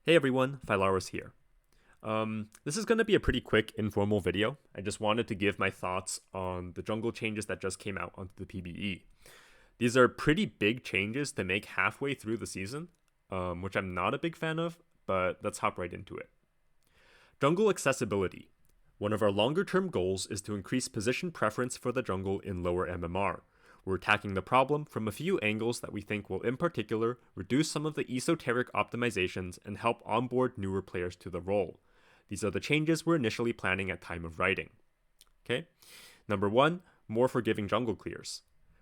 Hey everyone, Phylaris here. This is going to be a pretty quick, informal video. I just wanted to give my thoughts on the jungle changes that just came out onto the PBE. These are pretty big changes to make halfway through the season, which I'm not a big fan of, but let's hop right into it. Jungle accessibility. One of our longer term goals is to increase position preference for the jungle in lower MMR. We're attacking the problem from a few angles that we think will, in particular, reduce some of the esoteric optimizations and help onboard newer players to the role. These are the changes we're initially planning at time of writing. Okay? Number 1, more forgiving jungle clears.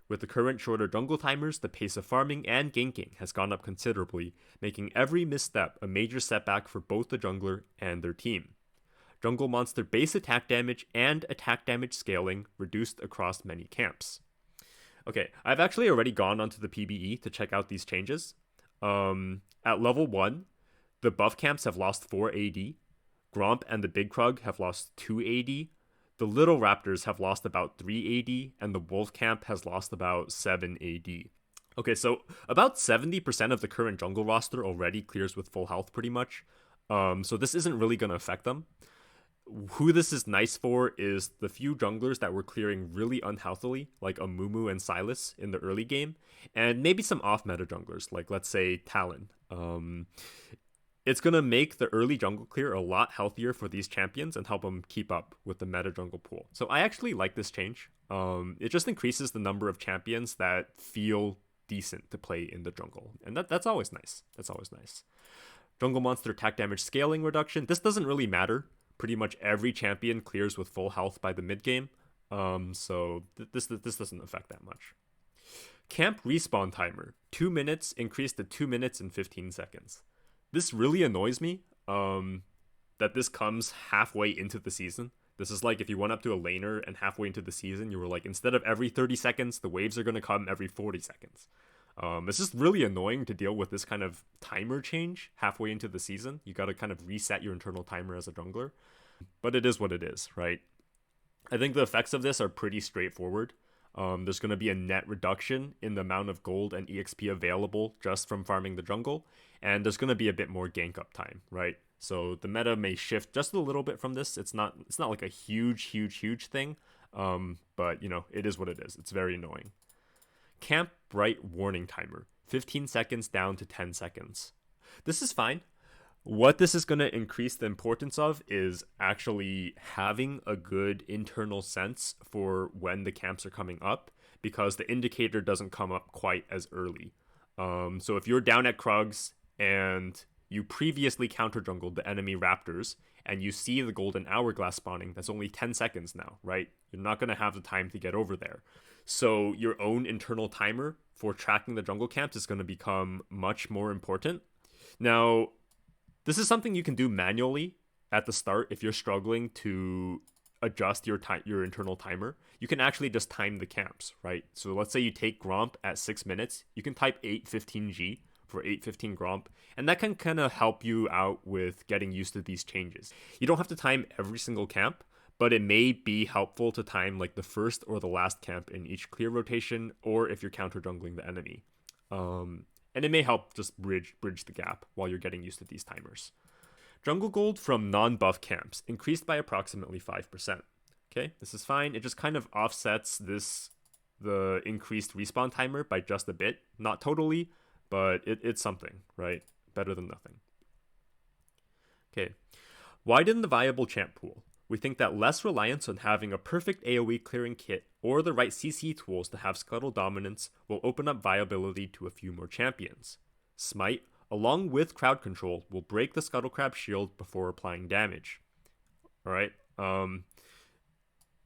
With the current shorter jungle timers, the pace of farming and ganking has gone up considerably, making every misstep a major setback for both the jungler and their team. Jungle monster base attack damage and attack damage scaling reduced across many camps. Okay, I've actually already gone onto the PBE to check out these changes. At level 1, the buff camps have lost 4 AD, Gromp and the Big Krug have lost 2 AD, the Little Raptors have lost about 3 AD, and the Wolf camp has lost about 7 AD. Okay, so about 70% of the current jungle roster already clears with full health pretty much, so this isn't really going to affect them. Who this is nice for is the few junglers that were clearing really unhealthily, like Amumu and Sylas in the early game, and maybe some off-meta junglers, like let's say Talon. It's going to make the early jungle clear a lot healthier for these champions and help them keep up with the meta jungle pool. So I actually like this change. It just increases the number of champions that feel decent to play in the jungle, and that's always nice. That's always nice. Jungle monster attack damage scaling reduction. This doesn't really matter. Pretty much every champion clears with full health by the mid game, so this doesn't affect that much. Camp respawn timer, 2 minutes increased to 2 minutes and 15 seconds. This really annoys me, that this comes halfway into the season. This is like if you went up to a laner and halfway into the season, you were like, instead of every 30 seconds, the waves are going to come every 40 seconds. It's just really annoying to deal with this kind of timer change halfway into the season. You got to kind of reset your internal timer as a jungler. But it is what it is, right? I think the effects of this are pretty straightforward. There's going to be a net reduction in the amount of gold and EXP available just from farming the jungle. And there's going to be a bit more gank up time, right? So the meta may shift just a little bit from this. It's not like a huge thing. But, it is what it is. It's very annoying. Camp bright warning timer, 15 seconds down to 10 seconds. This is fine. What this is going to increase the importance of is actually having a good internal sense for when the camps are coming up, because the indicator doesn't come up quite as early. So if you're down at Krugs and you previously counter jungled the enemy Raptors and you see the golden hourglass spawning, that's only 10 seconds now, right? You're not going to have the time to get over there. So your own internal timer for tracking the jungle camps is going to become much more important. Now, this is something you can do manually at the start if you're struggling to adjust your internal timer. You can actually just time the camps, right? So let's say you take Gromp at 6 minutes. You can type 815G for 815 Gromp, and that can kind of help you out with getting used to these changes. You don't have to time every single camp, but it may be helpful to time like the first or the last camp in each clear rotation, or if you're counter jungling the enemy. And it may help just bridge the gap while you're getting used to these timers. Jungle gold from non-buff camps increased by approximately 5%. Okay, this is fine. It just kind of offsets the increased respawn timer by just a bit. Not totally, but it's something, right? Better than nothing. Okay, widen the viable champ pool. We think that less reliance on having a perfect AoE clearing kit or the right CC tools to have Scuttle dominance will open up viability to a few more champions. Smite, along with crowd control, will break the Scuttle Crab shield before applying damage. Alright,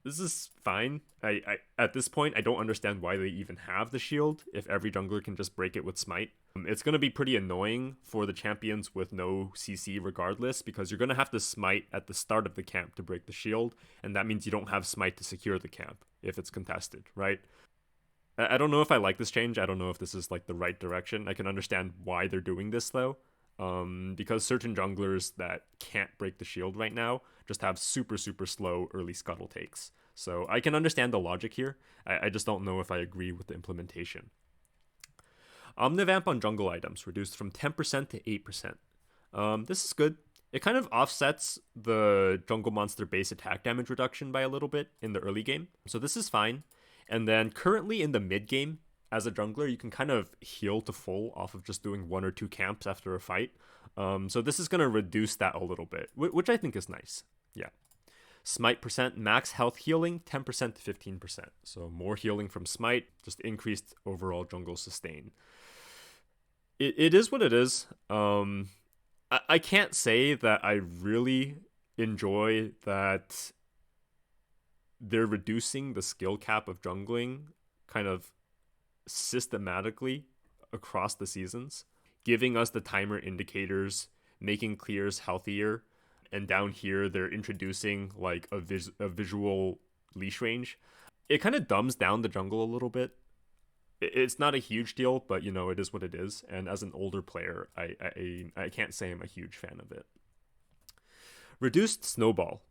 this is fine. I at this point, I don't understand why they even have the shield if every jungler can just break it with Smite. It's going to be pretty annoying for the champions with no CC regardless, because you're going to have to smite at the start of the camp to break the shield, and that means you don't have smite to secure the camp if it's contested, right? I don't know if I like this change. I don't know if this is like the right direction. I can understand why they're doing this though, because certain junglers that can't break the shield right now just have super slow early scuttle takes. So I can understand the logic here. I just don't know if I agree with the implementation. Omnivamp on jungle items reduced from 10% to 8%. This is good. It kind of offsets the jungle monster base attack damage reduction by a little bit in the early game, so this is fine. And then currently in the mid game, as a jungler, you can kind of heal to full off of just doing 1 or 2 camps after a fight. So this is going to reduce that a little bit, which I think is nice. Yeah. Smite percent max health healing 10% to 15%. So more healing from Smite, just increased overall jungle sustain. It is what it is. I can't say that I really enjoy that they're reducing the skill cap of jungling kind of systematically across the seasons, giving us the timer indicators, making clears healthier, and down here they're introducing like a visual leash range. It kind of dumbs down the jungle a little bit. It's not a huge deal, but you know, it is what it is. And as an older player, I can't say I'm a huge fan of it. Reduced snowball.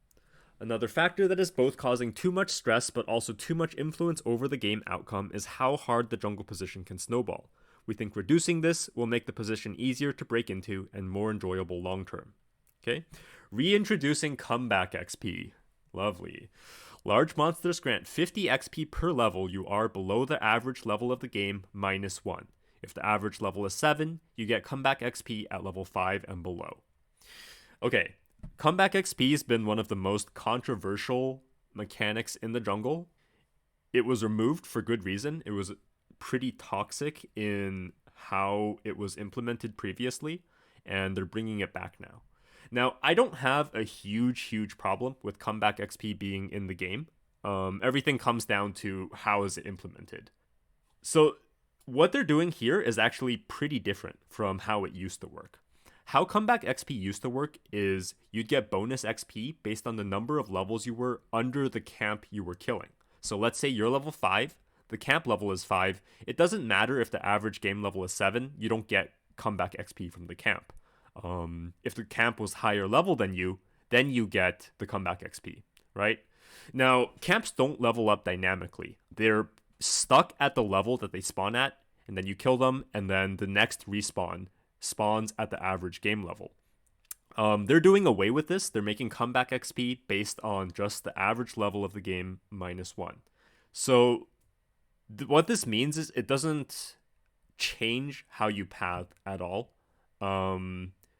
Another factor that is both causing too much stress but also too much influence over the game outcome is how hard the jungle position can snowball. We think reducing this will make the position easier to break into and more enjoyable long term. Okay? Reintroducing comeback XP. Lovely. Large monsters grant 50 XP per level you are below the average level of the game -1. If the average level is 7, you get comeback XP at level 5 and below. Okay, comeback XP has been one of the most controversial mechanics in the jungle. It was removed for good reason. It was pretty toxic in how it was implemented previously, and they're bringing it back now. Now, I don't have a huge problem with comeback XP being in the game. Everything comes down to how is it implemented. So what they're doing here is actually pretty different from how it used to work. How comeback XP used to work is you'd get bonus XP based on the number of levels you were under the camp you were killing. So let's say you're level 5, the camp level is 5. It doesn't matter if the average game level is 7, you don't get comeback XP from the camp. If the camp was higher level than you, then you get the comeback XP, right? Now, camps don't level up dynamically. They're stuck at the level that they spawn at, and then you kill them, and then the next respawn spawns at the average game level. They're doing away with this. They're making comeback XP based on just the average level of the game -1. So what this means is it doesn't change how you path at all.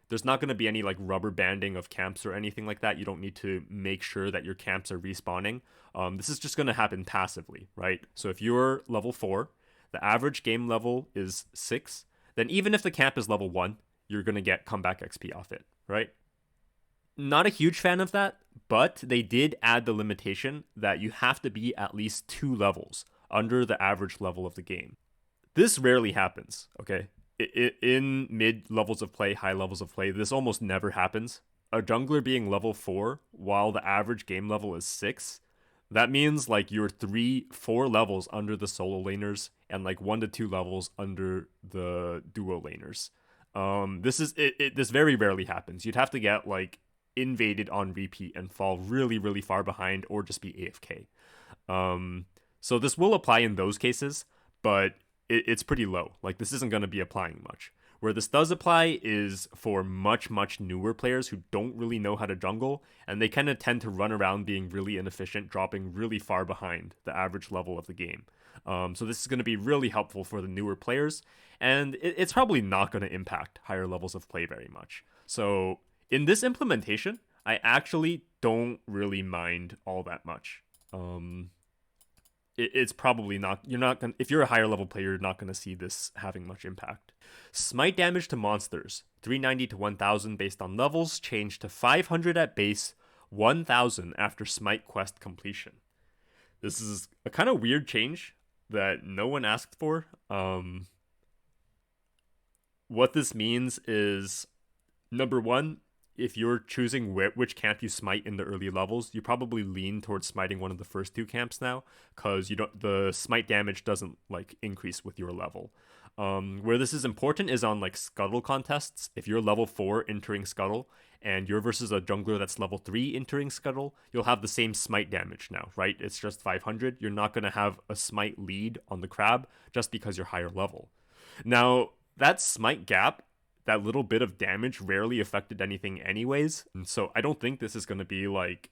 There's not going to be any like rubber banding of camps or anything like that. You don't need to make sure that your camps are respawning. This is just going to happen passively, right? So if you're level 4, the average game level is 6, then even if the camp is level 1, you're going to get comeback XP off it, right? Not a huge fan of that, but they did add the limitation that you have to be at least 2 levels under the average level of the game. This rarely happens, okay? In mid levels of play, high levels of play, this almost never happens. A jungler being level 4 while the average game level is 6, that means like you're 3-4 levels under the solo laners and like 1 to 2 levels under the duo laners. This very rarely happens. You'd have to get like invaded on repeat and fall really far behind or just be AFK. So this will apply in those cases, but it's pretty low. Like this isn't going to be applying much. Where this does apply is for much newer players who don't really know how to jungle, and they kind of tend to run around being really inefficient, dropping really far behind the average level of the game. So this is going to be really helpful for the newer players, and it's probably not going to impact higher levels of play very much. So in this implementation, I actually don't really mind all that much. It's probably not, you're not going to, if you're a higher level player, you're not going to see this having much impact. Smite damage to monsters, 390 to 1000 based on levels, changed to 500 at base, 1000 after Smite quest completion. This is a kind of weird change that no one asked for. What this means is, number one, if you're choosing which camp you smite in the early levels, you probably lean towards smiting one of the first 2 camps now, because the smite damage doesn't like increase with your level. Where this is important is on like Scuttle contests. If you're level 4 entering Scuttle and you're versus a jungler that's level 3 entering Scuttle, you'll have the same smite damage now, right? It's just 500. You're not going to have a smite lead on the crab just because you're higher level. Now, that smite gap that little bit of damage rarely affected anything anyways. And so I don't think this is going to be like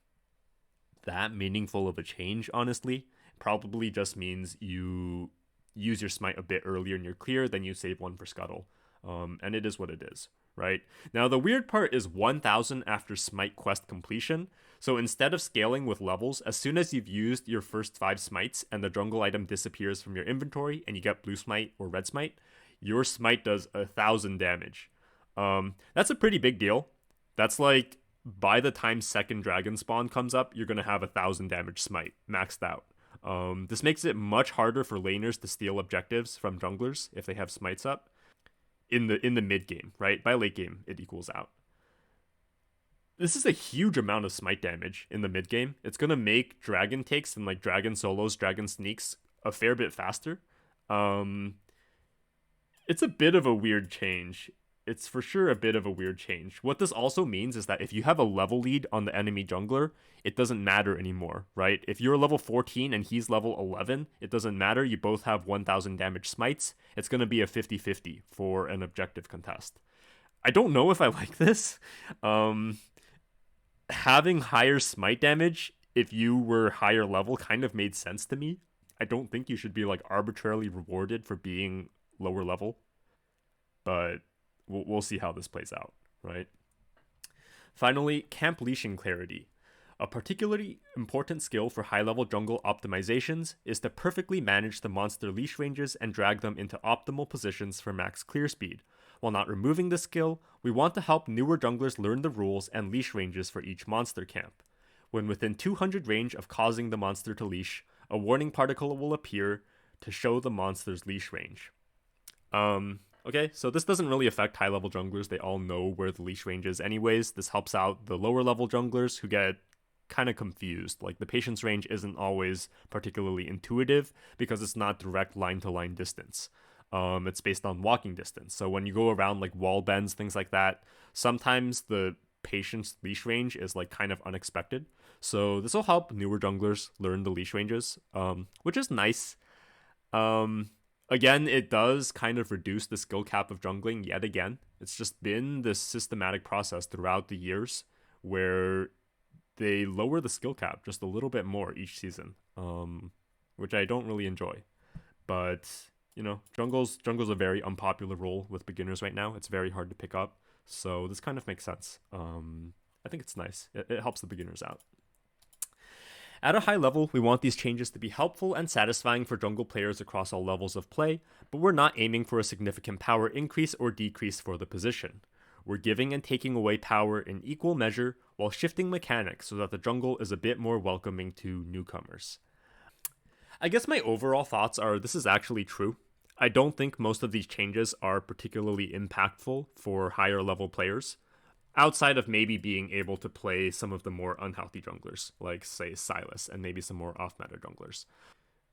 that meaningful of a change, honestly. Probably just means you use your smite a bit earlier in your clear, then you save one for Scuttle. And it is what it is, right? Now, the weird part is 1000 after smite quest completion. So instead of scaling with levels, as soon as you've used your first 5 smites and the jungle item disappears from your inventory and you get blue smite or red smite, your smite does 1000 damage. That's a pretty big deal. That's like by the time second dragon spawn comes up, you're gonna have 1000 damage smite maxed out. This makes it much harder for laners to steal objectives from junglers if they have smites up in the mid game, right? By late game, it equals out. This is a huge amount of smite damage in the mid game. It's gonna make dragon takes and like dragon solos, dragon sneaks a fair bit faster. It's a bit of a weird change. It's for sure a bit of a weird change. What this also means is that if you have a level lead on the enemy jungler, it doesn't matter anymore, right? If you're level 14 and he's level 11, it doesn't matter. You both have 1000 damage smites. It's going to be a 50-50 for an objective contest. I don't know if I like this. Having higher smite damage if you were higher level kind of made sense to me. I don't think you should be like arbitrarily rewarded for being lower level, but we'll see how this plays out, right? Finally, camp leashing clarity. A particularly important skill for high-level jungle optimizations is to perfectly manage the monster leash ranges and drag them into optimal positions for max clear speed. While not removing this skill, we want to help newer junglers learn the rules and leash ranges for each monster camp. When within 200 range of causing the monster to leash, a warning particle will appear to show the monster's leash range. Okay, so this doesn't really affect high-level junglers. They all know where the leash range is anyways. This helps out the lower-level junglers who get kind of confused. Like, the patience range isn't always particularly intuitive because it's not direct line-to-line distance. It's based on walking distance. So when you go around, like, wall bends, things like that, sometimes the patience leash range is, like, kind of unexpected. So this will help newer junglers learn the leash ranges, which is nice. Again, it does kind of reduce the skill cap of jungling yet again. It's just been this systematic process throughout the years where they lower the skill cap just a little bit more each season, which I don't really enjoy. But, you know, jungle's a very unpopular role with beginners right now. It's very hard to pick up, so this kind of makes sense. I think it's nice. It helps the beginners out. At a high level, we want these changes to be helpful and satisfying for jungle players across all levels of play, but we're not aiming for a significant power increase or decrease for the position. We're giving and taking away power in equal measure while shifting mechanics so that the jungle is a bit more welcoming to newcomers. I guess my overall thoughts are this is actually true. I don't think most of these changes are particularly impactful for higher level players, outside of maybe being able to play some of the more unhealthy junglers, like, say, Sylas, and maybe some more off-meta junglers.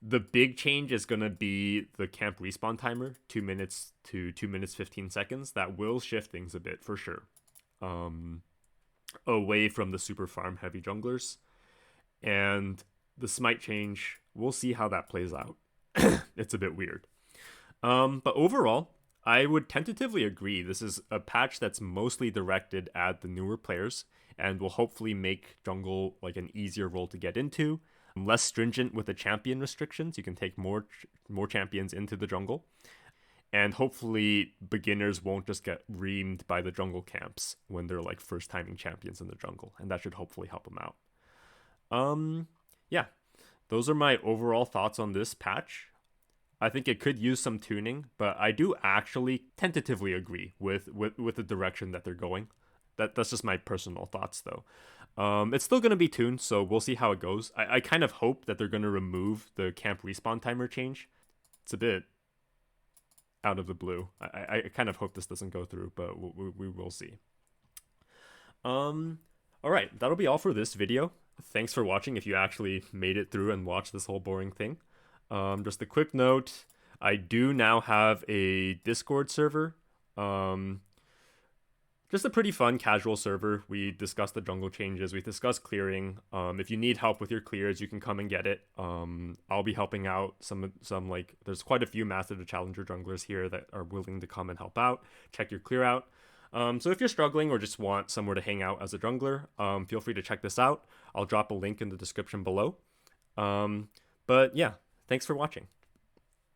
The big change is going to be the camp respawn timer, 2 minutes to 2 minutes 15 seconds. That will shift things a bit, for sure. Away from the super farm-heavy junglers. And the smite change, we'll see how that plays out. It's a bit weird. But overall, I would tentatively agree this is a patch that's mostly directed at the newer players and will hopefully make jungle like an easier role to get into, less stringent with the champion restrictions. You can take more champions into the jungle, and hopefully beginners won't just get reamed by the jungle camps when they're like first timing champions in the jungle, and that should hopefully help them out. Yeah, those are my overall thoughts on this patch. I think it could use some tuning, but I do actually tentatively agree with the direction that they're going. That's just my personal thoughts, though. It's still going to be tuned, so we'll see how it goes. I kind of hope that they're going to remove the camp respawn timer change. It's a bit out of the blue. I kind of hope this doesn't go through, but we will see. Alright, that'll be all for this video. Thanks for watching if you actually made it through and watched this whole boring thing. Just a quick note, I do now have a Discord server. Just just a pretty fun casual server. We discussed the jungle changes. We discussed clearing. If you need help with your clears, you can come and get it. I'll be helping out some like there's quite a few master to challenger junglers here that are willing to come and help out. Check your clear out. So if you're struggling or just want somewhere to hang out as a jungler, feel free to check this out. I'll drop a link in the description below. But yeah, thanks for watching.